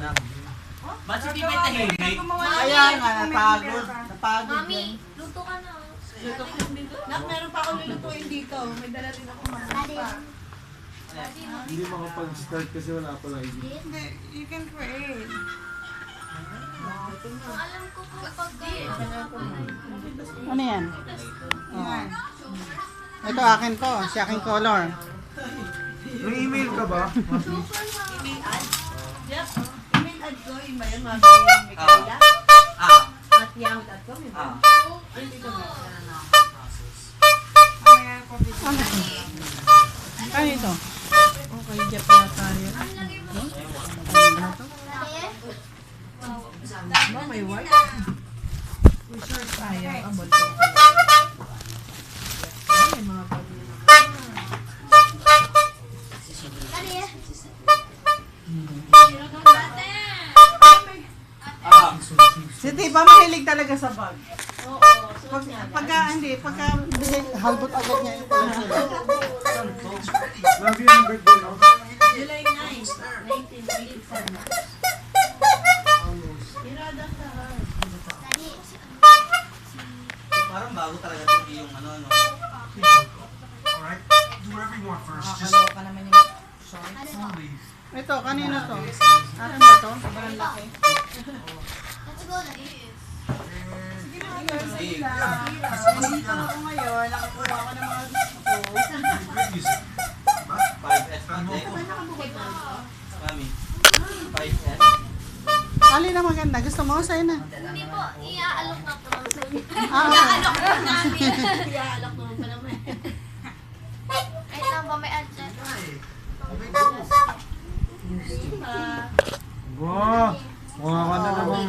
anak. Ba't si Tibet tahimik? Kaya nga, napagod. Napagod Mami, yan. luto ka na. Luto ko dito. Nak, meron pa ako lulutuin dito. May dala rin ako mga pa. Hindi makapag-start kasi wala pa lang. Hindi, you can create. Alam ko kung pagka. Ano yan? Yan. Ito akin to, si aking color. May email ka ba? Email ad? Yep. Email ad ko, yung ba yan, Mami Mikaela? At yahoo.com, yun ba? Ay, dito ba? Mamaya ko dito. Ano ito? Okay, Jeff yata yun. Ba, may white? For sure, sayang. Abot ko. Ay, mga pagod. Si Tiba mahilig talaga sa bag. Oo, Pagka halbot agad niya yung color. Love yung birthday, no? July 9, 1987. Irada sa Parang bago talaga ito yung ano, no? Alright, do whatever you want first. Just Nakakaloka naman yung shorts. leave. Ito, kanino to? Akin ba to? Sobrang laki. Let's go na. Nandito ako ngayon, nakakuha ko ng mga gusto ko. Great music. 5S project. Mami. 5S. Alin na maganda? Gusto mo? Sa'yo na. Hindi po, iaalok na po lang sa inyo. Ah, Iaalok na namin. Iaalak naman pa naman. Ay, lang ba may adjust? Wow! Mukha ka na naman.